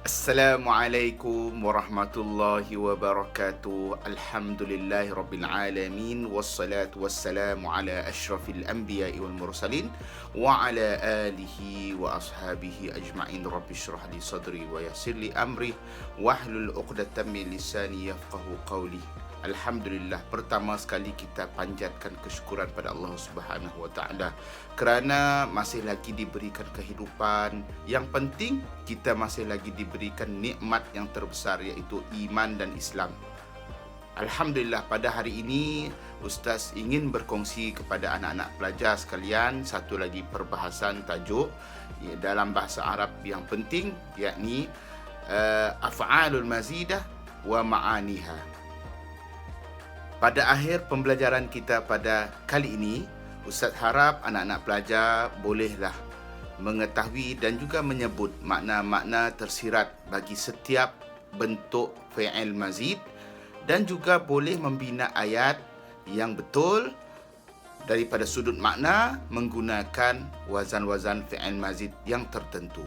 Assalamualaikum warahmatullahi wabarakatuh. Alhamdulillahi rabbil alamin. Wassalatu wassalamu ala asyrafil anbiya'i wal mursalin wa ala alihi wa ashabihi ajma'in. Rabbi shrah li sadri wa yassir li amri wahlul 'uqdatam min lisani yafqahu qawli. Alhamdulillah, pertama sekali kita panjatkan kesyukuran pada Allah Subhanahu Wa Taala kerana masih lagi diberikan kehidupan. Yang penting kita masih lagi diberikan nikmat yang terbesar, iaitu iman dan Islam. Alhamdulillah, pada hari ini Ustaz ingin berkongsi kepada anak-anak pelajar sekalian satu lagi perbahasan tajuk dalam bahasa Arab yang penting, yakni af'alul mazidah wa ma'aniha. Pada akhir pembelajaran kita pada kali ini, Ustaz harap anak-anak pelajar bolehlah mengetahui dan juga menyebut makna-makna tersirat bagi setiap bentuk fi'il mazid dan juga boleh membina ayat yang betul daripada sudut makna menggunakan wazan-wazan fi'il mazid yang tertentu.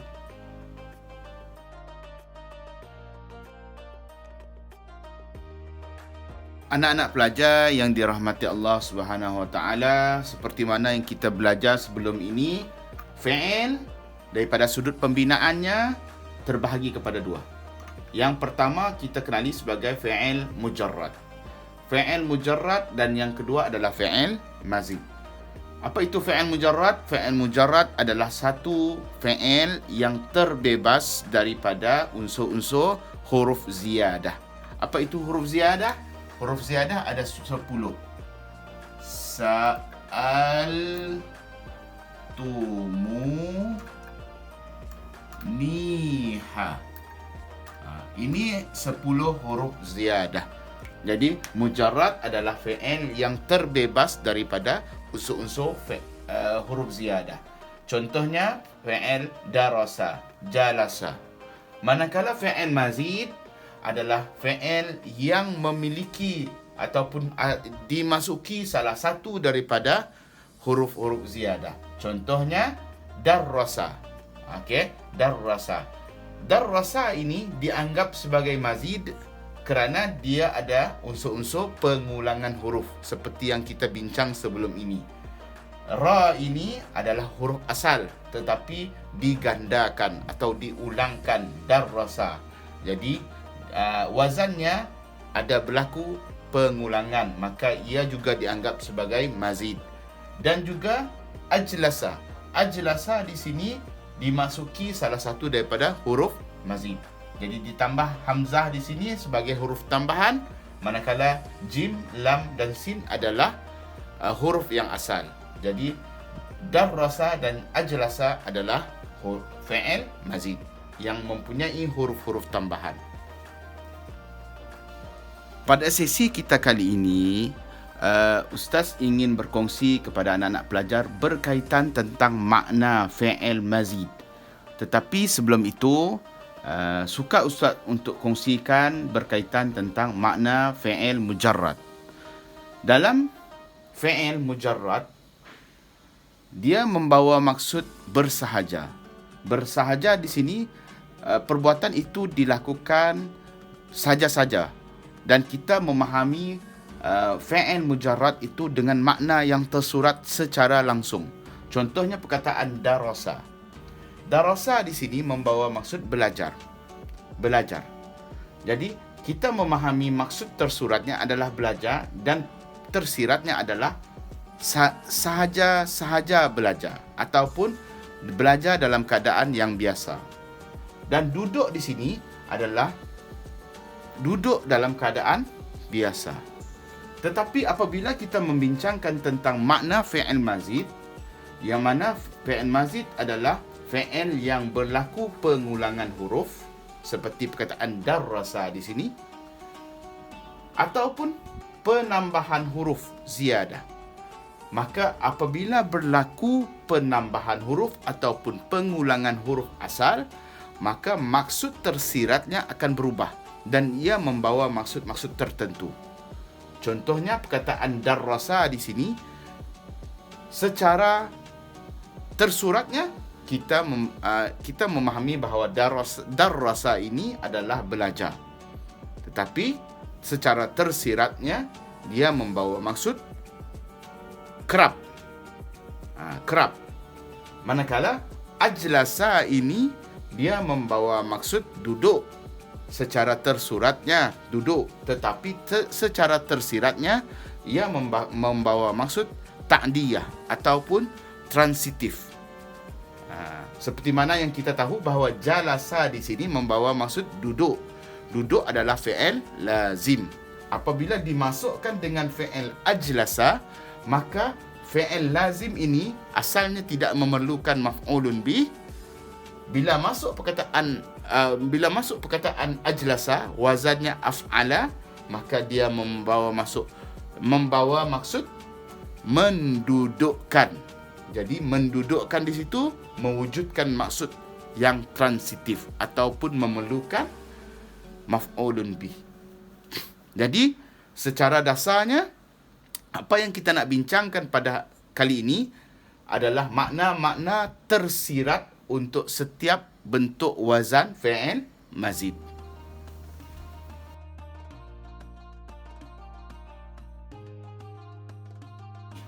Anak-anak pelajar yang dirahmati Allah Subhanahu Wa Taala, seperti mana yang kita belajar sebelum ini, fi'il daripada sudut pembinaannya terbahagi kepada dua. Yang pertama kita kenali sebagai fi'il mujarrad. Fi'il mujarrad, dan yang kedua adalah fi'il mazid. Apa itu fi'il mujarrad? Fi'il mujarrad adalah satu fi'il yang terbebas daripada unsur-unsur huruf ziyadah. Apa itu huruf ziyadah? Huruf ziyadah ada 10. Niha. Ini 10 huruf ziyadah. Jadi mujarrad adalah fi'il yang terbebas daripada unsur-unsur huruf ziyadah. Contohnya fi'il darasa, jalasa. Manakala fi'il mazid adalah fi'il yang memiliki ataupun dimasuki salah satu daripada huruf-huruf ziyadah. Contohnya darrasa. Okey, darrasa. Darrasa ini dianggap sebagai mazid kerana dia ada unsur-unsur pengulangan huruf seperti yang kita bincang sebelum ini. Ra ini adalah huruf asal tetapi digandakan atau diulangkan, darrasa. Jadi wazannya ada berlaku pengulangan, maka ia juga dianggap sebagai mazid. Dan juga ajlasa. Ajlasa di sini dimasuki salah satu daripada huruf mazid. Jadi ditambah hamzah di sini sebagai huruf tambahan, manakala jim, lam dan sin adalah huruf yang asal. Jadi darrasa dan ajlasa adalah fi'il mazid yang mempunyai huruf-huruf tambahan. Pada sesi kita kali ini, Ustaz ingin berkongsi kepada anak-anak pelajar berkaitan tentang makna fi'il mazid. Tetapi sebelum itu, suka Ustaz untuk kongsikan berkaitan tentang makna fi'il mujarrad. Dalam fi'il mujarrad, dia membawa maksud bersahaja. Bersahaja di sini, perbuatan itu dilakukan saja-saja. Dan kita memahami fi'il mujarrad itu dengan makna yang tersurat secara langsung. Contohnya perkataan darasa. Darasa di sini membawa maksud belajar. Belajar. Jadi kita memahami maksud tersuratnya adalah belajar dan tersiratnya adalah sahaja belajar ataupun belajar dalam keadaan yang biasa. Dan duduk di sini adalah duduk dalam keadaan biasa. Tetapi apabila kita membincangkan tentang makna fi'il mazid, yang mana fi'il mazid adalah fi'il yang berlaku pengulangan huruf seperti perkataan darrasa di sini, ataupun penambahan huruf ziyadah. Maka apabila berlaku penambahan huruf ataupun pengulangan huruf asal, maka maksud tersiratnya akan berubah dan ia membawa maksud-maksud tertentu. Contohnya perkataan darrasa di sini secara tersuratnya kita memahami bahawa darrasa ini adalah belajar. Tetapi secara tersiratnya dia membawa maksud kerap. Kerap. Manakala ajlasa ini dia membawa maksud duduk. Secara tersuratnya duduk, tetapi secara tersiratnya ia membawa maksud ta'diyah ataupun transitif. Seperti mana yang kita tahu bahawa jalasa di sini membawa maksud duduk. Duduk adalah fi'il lazim. Apabila dimasukkan dengan fi'il ajlasa, maka fi'il lazim ini asalnya tidak memerlukan maf'ulun bih. Bila masuk perkataan ajlasa, wazannya af'ala, maka dia membawa maksud mendudukkan. Jadi mendudukkan di situ mewujudkan maksud yang transitif ataupun memerlukan maf'ulun bih. Jadi secara dasarnya apa yang kita nak bincangkan pada kali ini adalah makna-makna tersirat untuk setiap bentuk wazan fi'il mazid.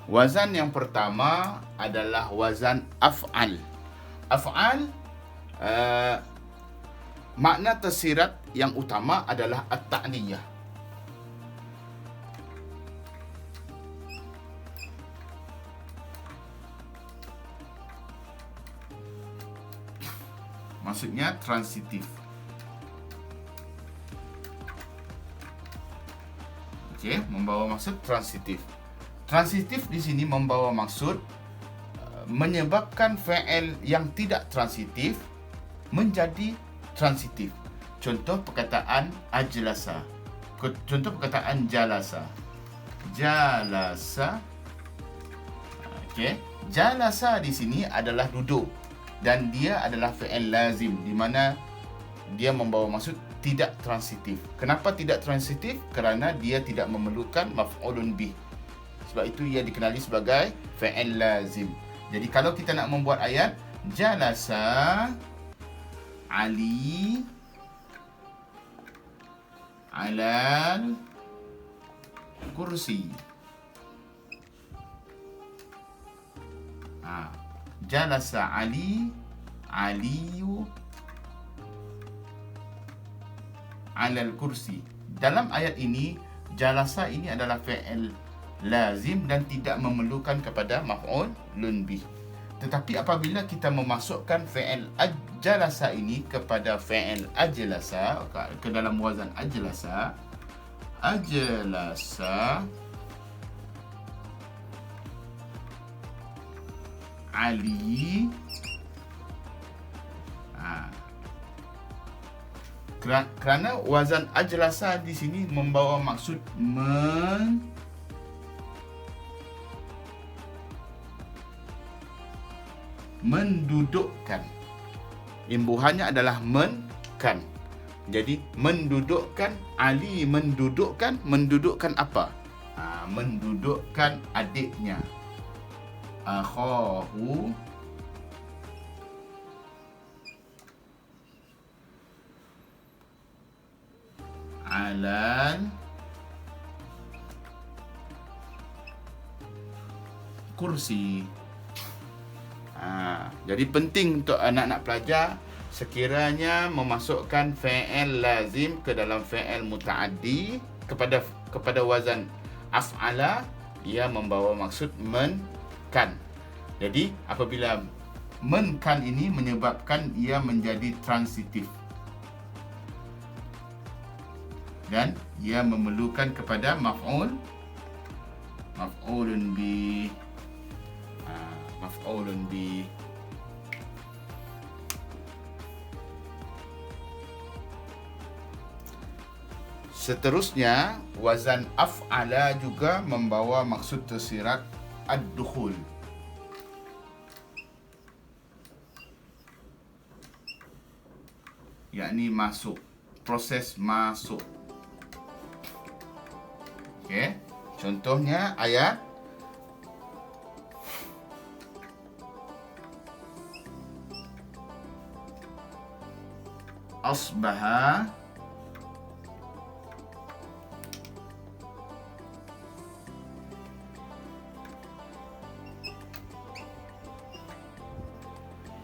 Wazan yang pertama adalah wazan af'al. Af'al, makna tersirat yang utama adalah at-ta'niyah. Maksudnya transitif. Okey, membawa maksud transitif. Transitif di sini membawa maksud menyebabkan fi'il yang tidak transitif menjadi transitif. Contoh perkataan ajlasa. Contoh perkataan jalasa. Jalasa. Okey, jalasa di sini adalah duduk dan dia adalah fi'il lazim di mana dia membawa maksud tidak transitif. Kenapa tidak transitif? Kerana dia tidak memerlukan maf'ulun bih. Sebab itu ia dikenali sebagai fi'il lazim. Jadi kalau kita nak membuat ayat jalasa Ali alal kursi. Jalasa Aliyu alal kursi. Dalam ayat ini jalasa ini adalah fi'il lazim dan tidak memerlukan kepada maf'ulun bih. Tetapi apabila kita memasukkan fi'il jalasa ini kepada fi'il ajlasa, ke dalam wazan ajlasa, Ali, kerana wazan ajlasa di sini membawa maksud mendudukkan. Imbuhannya adalah men-kan. Jadi mendudukkan, Ali mendudukkan apa? Mendudukkan adiknya. Akhahu alal kursi. Jadi penting untuk anak-anak pelajar sekiranya memasukkan fi'il lazim ke dalam fi'il muta'addi kepada wazan af'ala, ia membawa maksud men-kan. Jadi apabila men-kan ini menyebabkan ia menjadi transitif dan ia memerlukan kepada maf'ulun bih. Maf'ulun bih. Seterusnya, wazan af'ala juga membawa maksud tersirat ad-dukhul. Yakni masuk, proses masuk. Okey, contohnya ayat Asbaha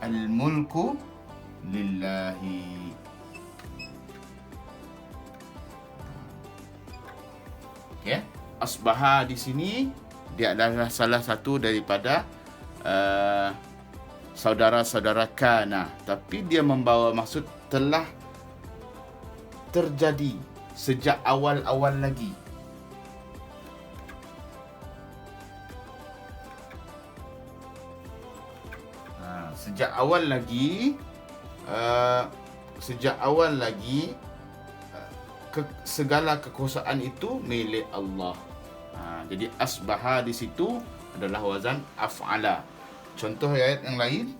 al-mulku lillahi. Okay. Asbaha di sini dia adalah salah satu daripada saudara-saudara kana, tapi dia membawa maksud telah terjadi sejak awal-awal lagi. Sejak awal lagi segala kekuasaan itu milik Allah. Jadi asbaha di situ adalah wazan af'ala. Contoh ayat yang lain.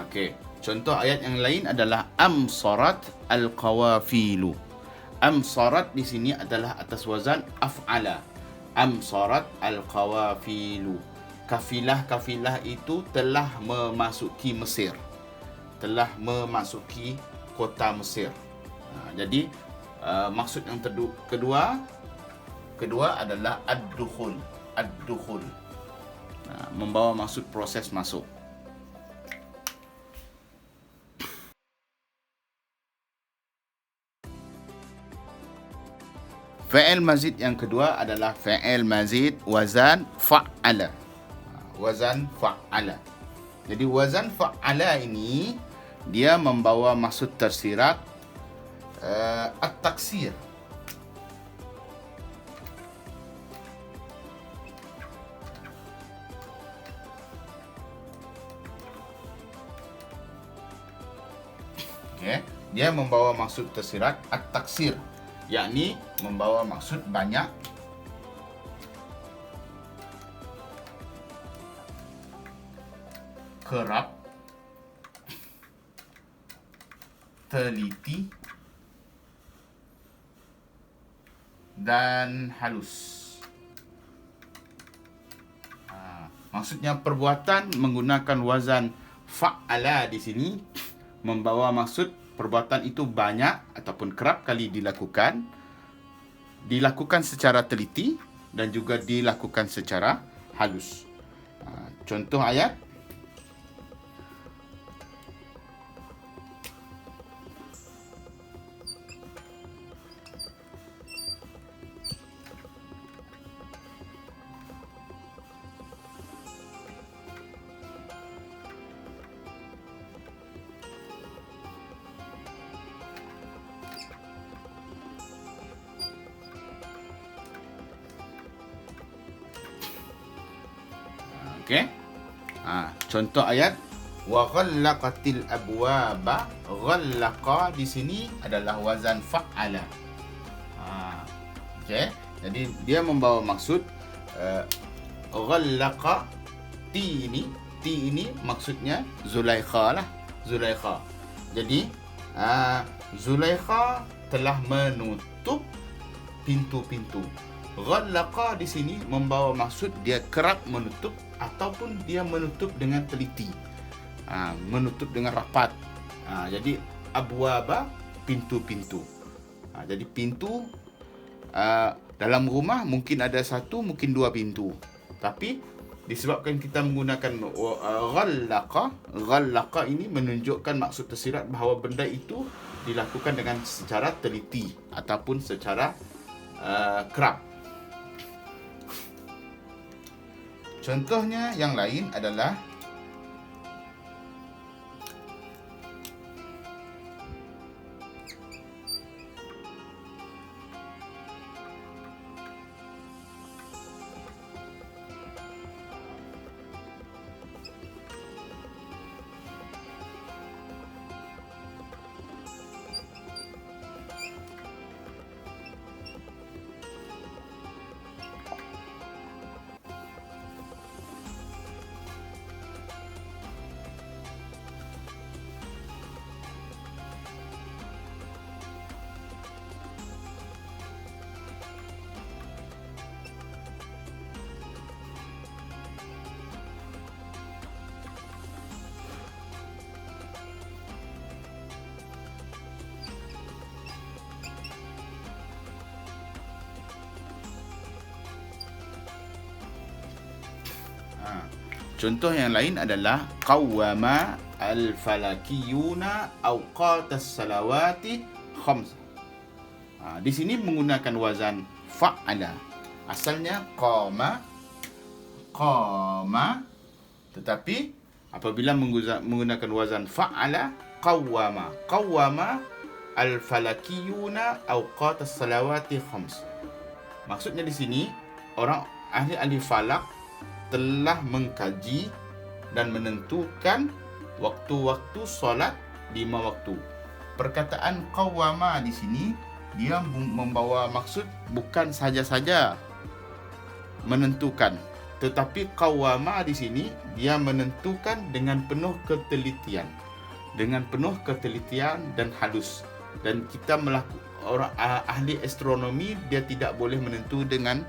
Okey, contoh ayat yang lain adalah amsarat al-qawafilu. Amsarat di sini adalah atas wazan af'ala. Amsarat al-qawafilu. Kafilah-kafilah itu telah memasuki Mesir. Telah memasuki kota Mesir. Jadi maksud yang kedua adalah ad-dukhul. Ad-dukhul. Membawa maksud proses masuk. Fi'il mazid yang kedua adalah fi'il mazid wazan fa'ala. Wazan fa'ala. Jadi wazan fa'ala ini dia membawa maksud tersirat at-taksir. Okay. Dia membawa maksud tersirat at-taksir, yakni membawa maksud banyak, kerap, teliti, dan halus. Maksudnya perbuatan menggunakan wazan fa'ala di sini membawa maksud perbuatan itu banyak ataupun kerap kali dilakukan secara teliti dan juga dilakukan secara halus. Contoh ayat. Okey. Contoh ayat wa ghallaqatil abwaba. Ghallaqa di sini adalah wazan fa'ala. Okey. Jadi dia membawa maksud ghallaqa ti ini maksudnya Zulaikha lah. Zulaikha. Jadi Zulaikha telah menutup pintu-pintu. Ghallaqa di sini membawa maksud dia kerap menutup ataupun dia menutup dengan teliti, menutup dengan rapat. Jadi abwaba pintu-pintu. Jadi pintu dalam rumah mungkin ada satu, mungkin dua pintu. Tapi disebabkan kita menggunakan ghallaqa ini menunjukkan maksud tersirat bahawa benda itu dilakukan dengan secara teliti ataupun secara kerap. Contohnya yang lain adalah Contoh yang lain adalah qawwama al-falakiyuna awqatas salawati khams. Di sini menggunakan wazan fa'ala. Asalnya qama, tetapi apabila menggunakan wazan fa'ala, qawwama al-falakiyuna awqatas salawati khams. Maksudnya di sini orang ahli falak telah mengkaji dan menentukan waktu-waktu solat 5 waktu. Perkataan qawwama di sini dia membawa maksud bukan saja-saja menentukan, tetapi qawwama di sini dia menentukan dengan penuh ketelitian, dan halus. Dan kita orang ahli astronomi dia tidak boleh menentu dengan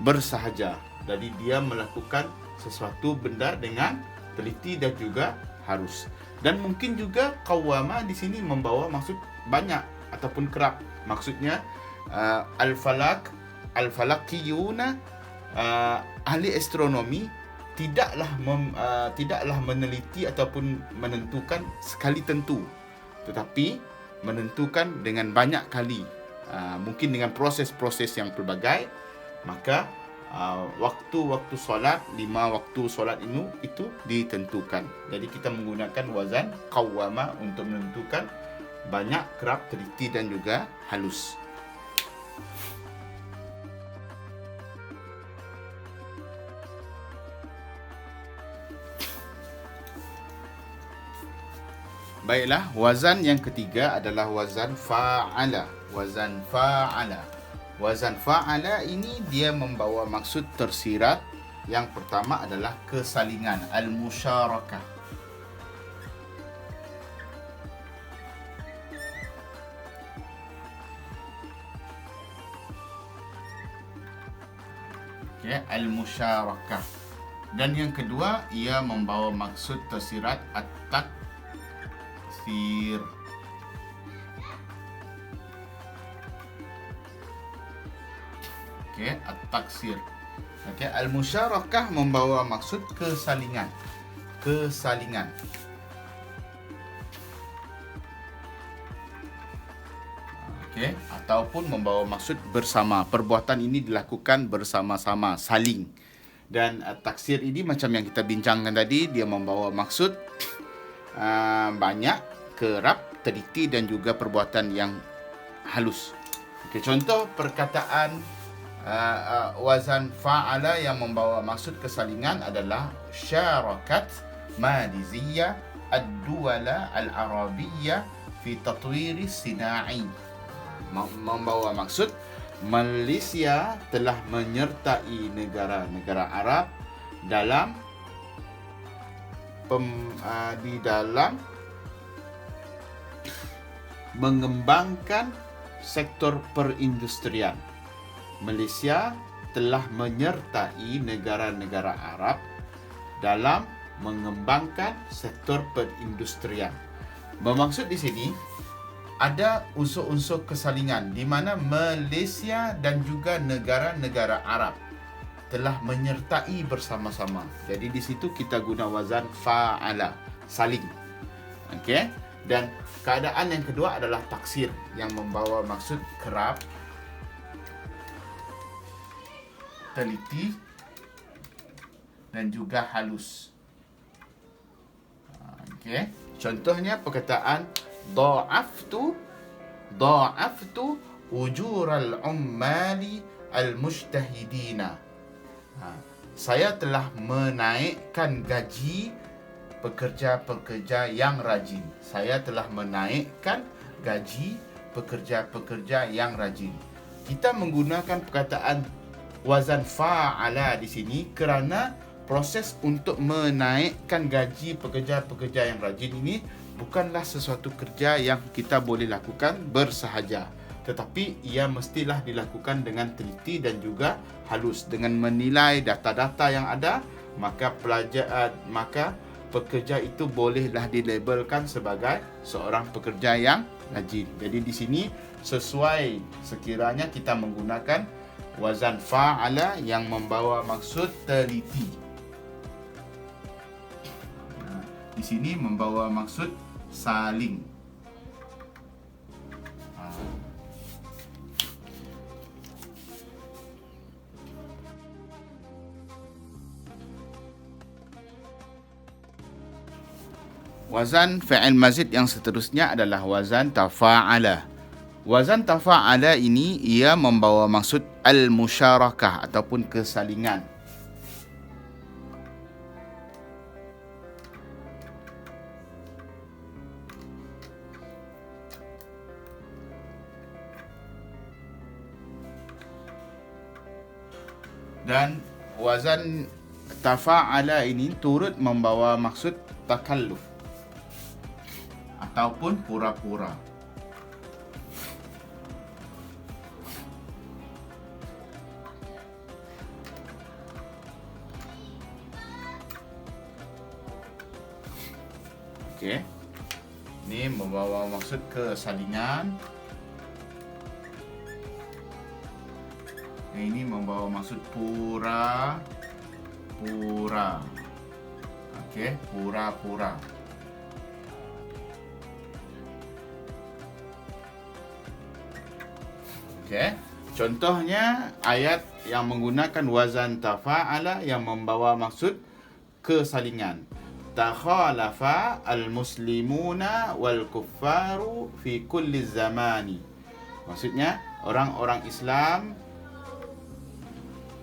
bersahaja. Jadi dia melakukan sesuatu benda dengan teliti dan juga harus. Dan mungkin juga qawwama di sini membawa maksud banyak ataupun kerap. Maksudnya al-falakiyuna, ahli astronomi tidaklah meneliti ataupun menentukan sekali tentu, tetapi menentukan dengan banyak kali, mungkin dengan proses-proses yang pelbagai. Maka waktu-waktu solat, 5 waktu solat itu ditentukan. Jadi kita menggunakan wazan qawwama untuk menentukan banyak, kerap, teliti dan juga halus. Baiklah, wazan yang ketiga adalah wazan fa'ala. Wazan fa'ala ini dia membawa maksud tersirat. Yang pertama adalah kesalingan, al-musyarakah. Al-musyarakah. Dan yang kedua, ia membawa maksud tersirat at-taksir. At-taksir. Al-musyarakah membawa maksud kesalingan. Ataupun membawa maksud bersama. Perbuatan ini dilakukan bersama-sama, saling. Dan taksir ini macam yang kita bincangkan tadi, dia membawa maksud banyak, kerap, teliti dan juga perbuatan yang halus. Contoh perkataan wazan fa'ala yang membawa maksud kesalingan adalah syarakat Maliziyah ad-duwala al-arabiyah fi tatwiri sina'i. Membawa maksud Malaysia telah menyertai negara-negara Arab dalam mengembangkan sektor perindustrian. Malaysia telah menyertai negara-negara Arab dalam mengembangkan sektor perindustrian. Bermaksud di sini ada unsur-unsur kesalingan di mana Malaysia dan juga negara-negara Arab telah menyertai bersama-sama. Jadi di situ kita guna wazan fa'ala, saling. Dan keadaan yang kedua adalah taksir yang membawa maksud kerap, teliti dan juga halus. Contohnya perkataan dha'aftu ujural ummali al-mujtahidina. Saya telah menaikkan gaji pekerja-pekerja yang rajin. Kita menggunakan perkataan wazan fa'ala di sini kerana proses untuk menaikkan gaji pekerja-pekerja yang rajin ini bukanlah sesuatu kerja yang kita boleh lakukan bersahaja, tetapi ia mestilah dilakukan dengan teliti dan juga halus. Dengan menilai data-data yang ada, maka pekerja itu bolehlah dilabelkan sebagai seorang pekerja yang rajin. Jadi di sini sesuai sekiranya kita menggunakan wazan fa'ala yang membawa maksud teliti. di sini membawa maksud saling. Wazan fi'il mazid yang seterusnya adalah wazan tafa'ala. Wazan tafa'ala ini ia membawa maksud al-musyarakah ataupun kesalingan. Dan wazan tafa'ala ini turut membawa maksud takalluf ataupun pura-pura. Okey. Ini membawa maksud kesalingan. Ini membawa maksud pura-pura. Okey, pura-pura. Okay. Contohnya ayat yang menggunakan wazan tafa'ala yang membawa maksud kesalingan. Takhalafa al-muslimuna wal-kuffaru fi kulli zamani. Maksudnya orang-orang Islam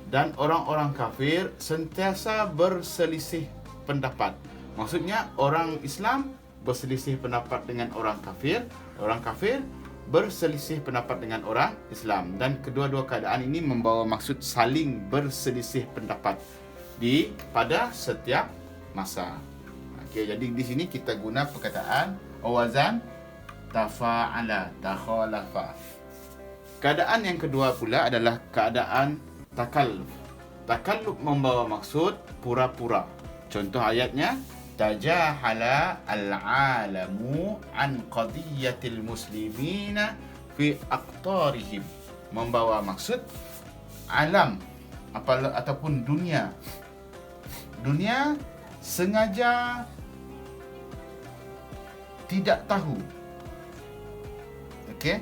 dan orang-orang kafir sentiasa berselisih pendapat. Maksudnya orang Islam berselisih pendapat dengan orang kafir berselisih pendapat dengan orang Islam, dan kedua-dua keadaan ini membawa maksud saling berselisih pendapat pada setiap masa. Okey, jadi di sini kita guna perkataan wazan tafa'ala, takhalafa. Keadaan yang kedua pula adalah keadaan takalluf. Takalluf membawa maksud pura-pura. Contoh ayatnya, tajahala al-alamu an qadiyatil muslimina fi aqtarihim. Membawa maksud alam ataupun dunia. Dunia sengaja tidak tahu. Okey.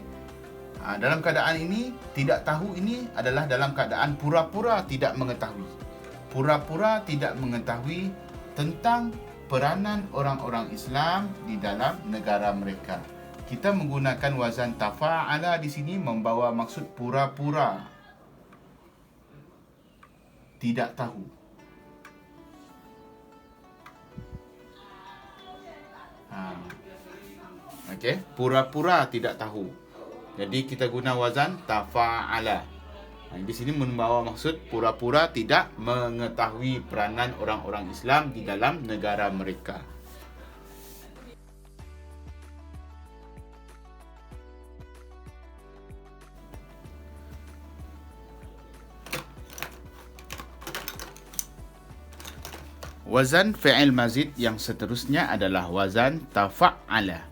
Dalam keadaan ini, tidak tahu ini adalah dalam keadaan pura-pura tidak mengetahui. Pura-pura tidak mengetahui tentang peranan orang-orang Islam di dalam negara mereka. Kita menggunakan wazan tafa'ala di sini membawa maksud pura-pura tidak tahu. Okey, pura-pura tidak tahu. Jadi kita guna wazan tafa'ala. Di sini membawa maksud pura-pura tidak mengetahui peranan orang-orang Islam di dalam negara mereka. Wazan fi'il mazid yang seterusnya adalah wazan tafa'ala.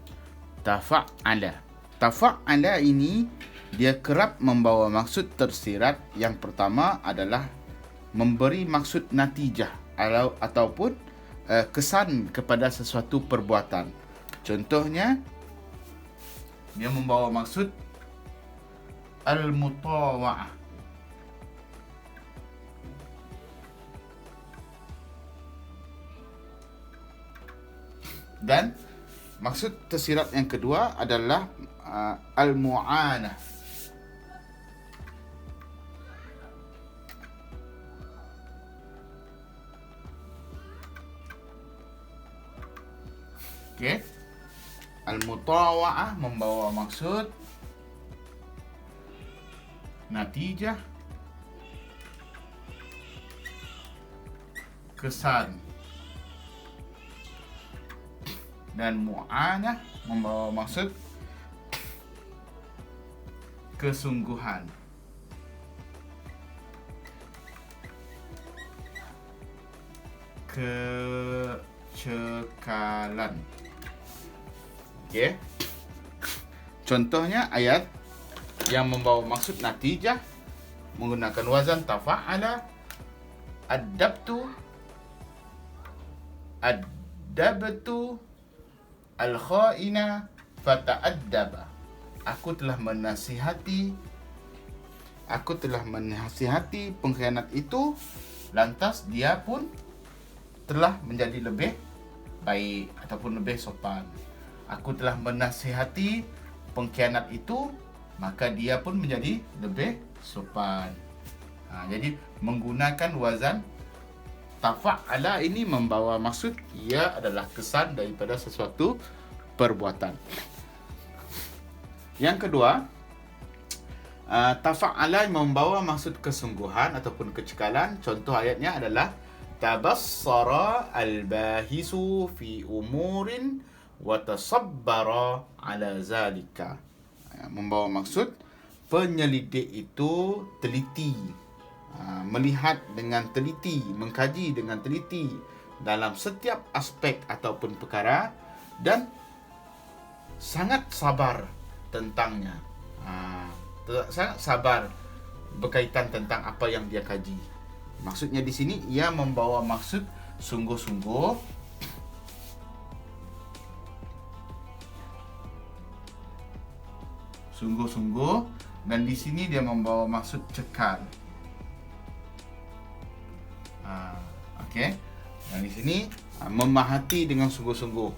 Tafa'ala ini dia kerap membawa maksud tersirat. Yang pertama adalah memberi maksud natijah ataupun kesan kepada sesuatu perbuatan. Contohnya, dia membawa maksud al-mutawa'ah. Dan maksud tersirat yang kedua adalah al-mu'anah. Okey. Al-mutawa'ah membawa maksud natijah, kesan. Dan mu'anah membawa maksud kesungguhan. Kecekalan. Okey. Contohnya ayat yang membawa maksud natijah menggunakan wazan tafa'ala. Addabtu Addabtu al-kha'ina fata'addaba. Aku telah menasihati pengkhianat itu, lantas dia pun telah menjadi lebih baik ataupun lebih sopan. Aku telah menasihati pengkhianat itu, maka dia pun menjadi lebih sopan. Jadi menggunakan wazan tafa'ala ini membawa maksud ia adalah kesan daripada sesuatu perbuatan. Yang kedua, tafa'ala membawa maksud kesungguhan ataupun kecekalan. Contoh ayatnya adalah tabassara al-bahisu fi umurin wa tasabbara ala zalika. Membawa maksud penyelidik itu teliti, melihat dengan teliti, mengkaji dengan teliti dalam setiap aspek ataupun perkara dan sangat sabar tentangnya. Sangat sabar berkaitan tentang apa yang dia kaji. Maksudnya di sini ia membawa maksud sungguh-sungguh, dan di sini dia membawa maksud cekal. Okey. Dan di sini memahati dengan sungguh-sungguh,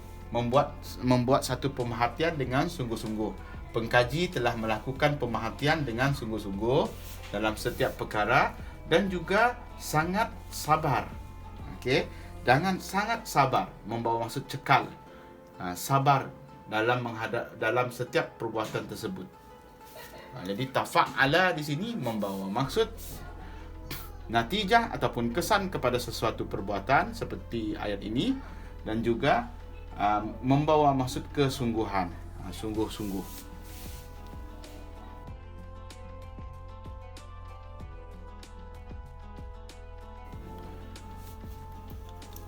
membuat satu pemerhatian dengan sungguh-sungguh. Pengkaji telah melakukan pemerhatian dengan sungguh-sungguh dalam setiap perkara dan juga sangat sabar. Okey, dengan sangat sabar membawa maksud cekal. Sabar dalam setiap perbuatan tersebut. Jadi tafa'ala di sini membawa maksud natijah ataupun kesan kepada sesuatu perbuatan seperti ayat ini, dan juga membawa maksud kesungguhan, sungguh-sungguh.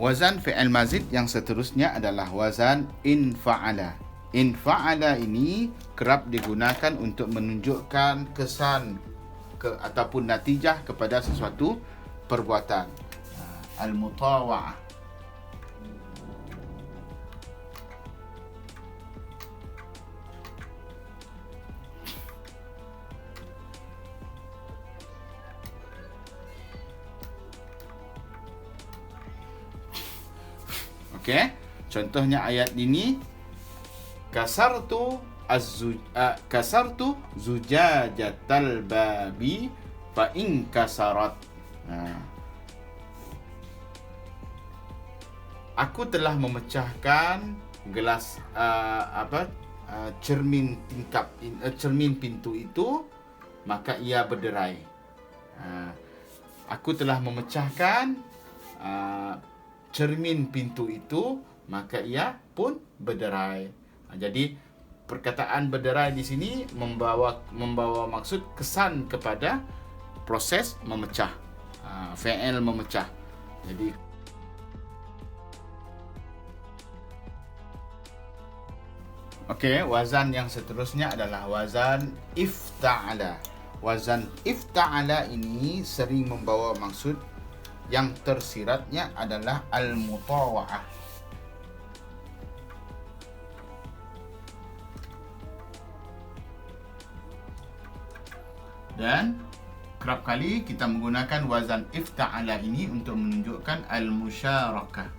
Wazan fi'il mazid yang seterusnya adalah wazan in fa'ala. In fa'ala ini kerap digunakan untuk menunjukkan kesan ataupun natijah kepada sesuatu perbuatan. Al-mutawa'ah. Okey, contohnya ayat ini, kasartu zujajatal babi fa in kasarat. Aku telah memecahkan gelas cermin pintu itu, maka ia berderai. Aku telah memecahkan cermin pintu itu, maka ia pun berderai. Jadi perkataan berderai di sini membawa maksud kesan kepada proses memecah, fi'il memecah. Jadi okey, wazan yang seterusnya adalah wazan ifta'ala. Wazan ifta'ala ini sering membawa maksud yang tersiratnya adalah al-mutawa'ah. Dan kerap kali kita menggunakan wazan ifta'ala ini untuk menunjukkan al-musyarakah.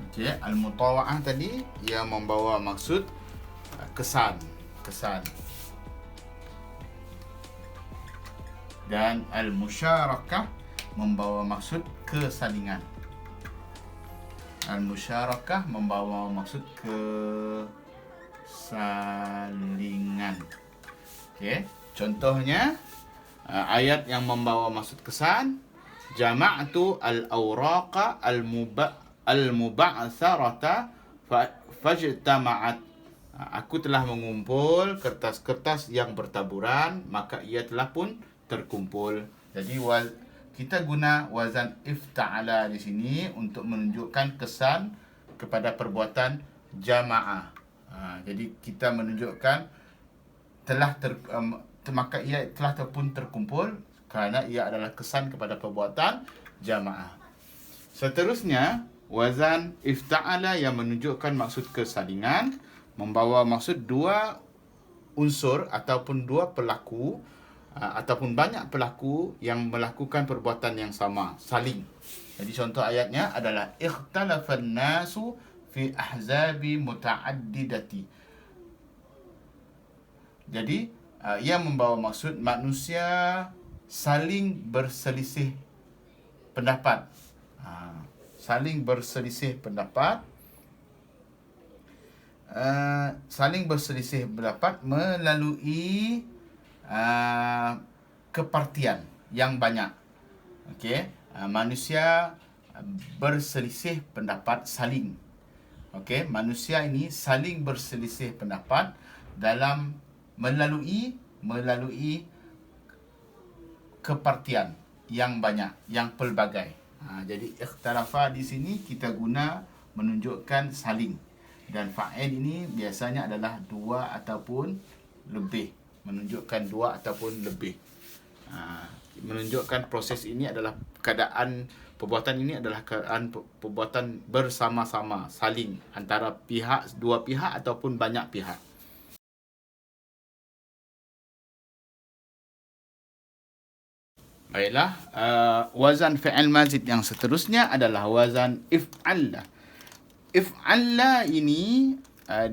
Okey, al-mutawa'ah tadi ia membawa maksud kesan. Dan al-musyarakah membawa maksud kesalingan. Al-musyarakah membawa maksud kesalingan. Okey, contohnya ayat yang membawa maksud kesan, jama'tu al-awraqa al-muba'tsarata fajtama'at. Aku telah mengumpul kertas-kertas yang bertaburan, maka ia telah pun terkumpul. Jadi kita guna wazan ifta'ala di sini untuk menunjukkan kesan kepada perbuatan jama'ah. Jadi kita menunjukkan maka ia telah pun terkumpul kerana ia adalah kesan kepada perbuatan jamaah. Seterusnya, wazan ifta'ala yang menunjukkan maksud kesalingan, membawa maksud dua unsur ataupun dua pelaku ataupun banyak pelaku yang melakukan perbuatan yang sama, saling. Jadi contoh ayatnya adalah ikhtalafan nasu fi ahzabi muta'addidati. Jadi ia membawa maksud manusia saling berselisih pendapat. Saling berselisih pendapat. Saling berselisih pendapat melalui kepartian yang banyak. Okey, manusia berselisih pendapat saling. Okey, manusia ini saling berselisih pendapat dalam melalui kepartian yang banyak, yang pelbagai. Jadi ikhtalafa di sini kita guna menunjukkan saling, dan fa'il ini biasanya adalah dua ataupun lebih, menunjukkan dua ataupun lebih. Menunjukkan proses ini adalah keadaan perbuatan ini adalah keadaan perbuatan bersama-sama, saling antara pihak, dua pihak ataupun banyak pihak. Baiklah, wazan fi'il mazid yang seterusnya adalah wazan if'alla. If'alla ini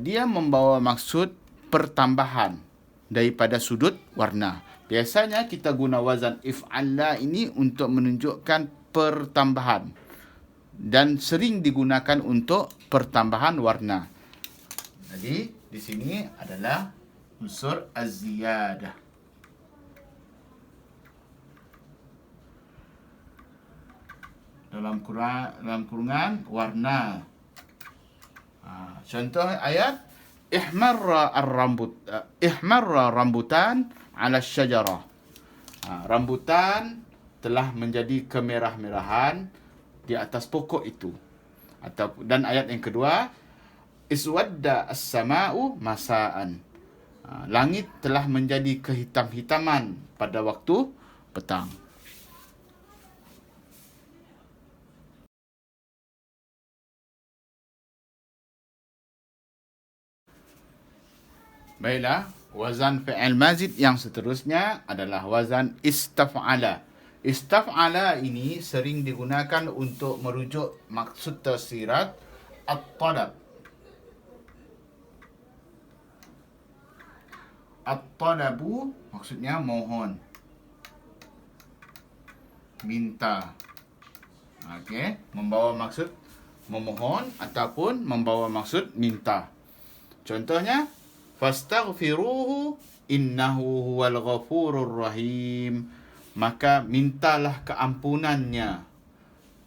dia membawa maksud pertambahan daripada sudut warna. Biasanya kita guna wazan if'alla ini untuk menunjukkan pertambahan dan sering digunakan untuk pertambahan warna. Jadi di sini adalah unsur az-ziyadah. Dalam kurungan warna. Contoh ayat ihmarra rambutan ala syajarah. Rambutan telah menjadi kemerah-merahan di atas pokok itu. Dan ayat yang kedua, iswadda as-sama'u masa'an. Langit telah menjadi kehitam-hitaman pada waktu petang. Baiklah, wazan fi'il mazid yang seterusnya adalah wazan istaf'ala. Istaf'ala ini sering digunakan untuk merujuk maksud tersirat at-talab. At-talabu maksudnya mohon, minta. Okey, membawa maksud memohon ataupun membawa maksud minta. Contohnya, fastaghfiruhu innahu huwal ghafurur rahim. Maka mintalah keampunannya.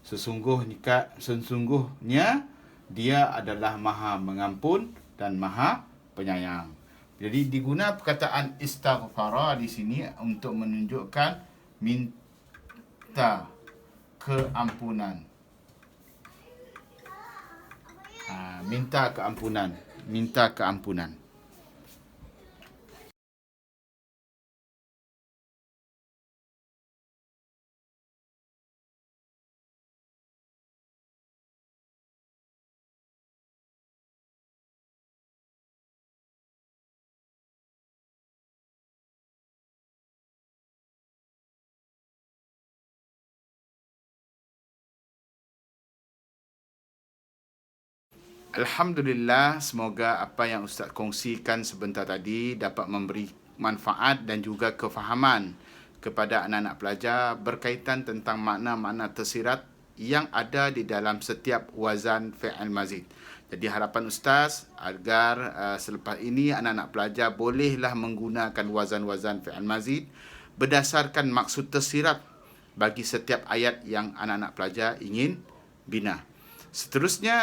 Sesungguhnya dia adalah Maha Mengampun dan Maha Penyayang. Jadi diguna perkataan istaghfara di sini untuk menunjukkan minta keampunan. Minta keampunan. Alhamdulillah, semoga apa yang Ustaz kongsikan sebentar tadi dapat memberi manfaat dan juga kefahaman kepada anak-anak pelajar berkaitan tentang makna-makna tersirat yang ada di dalam setiap wazan fi'il mazid. Jadi harapan Ustaz agar selepas ini anak-anak pelajar bolehlah menggunakan wazan-wazan fi'il mazid berdasarkan maksud tersirat bagi setiap ayat yang anak-anak pelajar ingin bina. Seterusnya,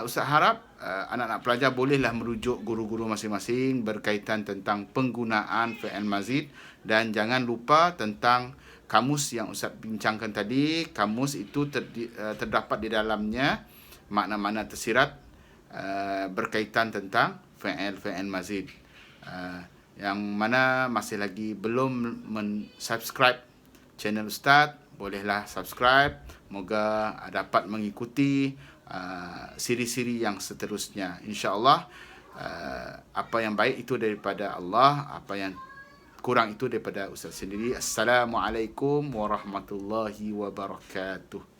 Ustaz harap anak-anak pelajar bolehlah merujuk guru-guru masing-masing berkaitan tentang penggunaan fi'il mazid, dan jangan lupa tentang kamus yang Ustaz bincangkan tadi. Kamus itu terdapat di dalamnya makna-makna tersirat berkaitan tentang fi'il mazid. Yang mana masih lagi belum subscribe channel Ustaz, bolehlah subscribe. Moga dapat mengikuti siri-siri yang seterusnya. InsyaAllah apa yang baik itu daripada Allah, apa yang kurang itu daripada Ustaz sendiri. Assalamualaikum warahmatullahi wabarakatuh.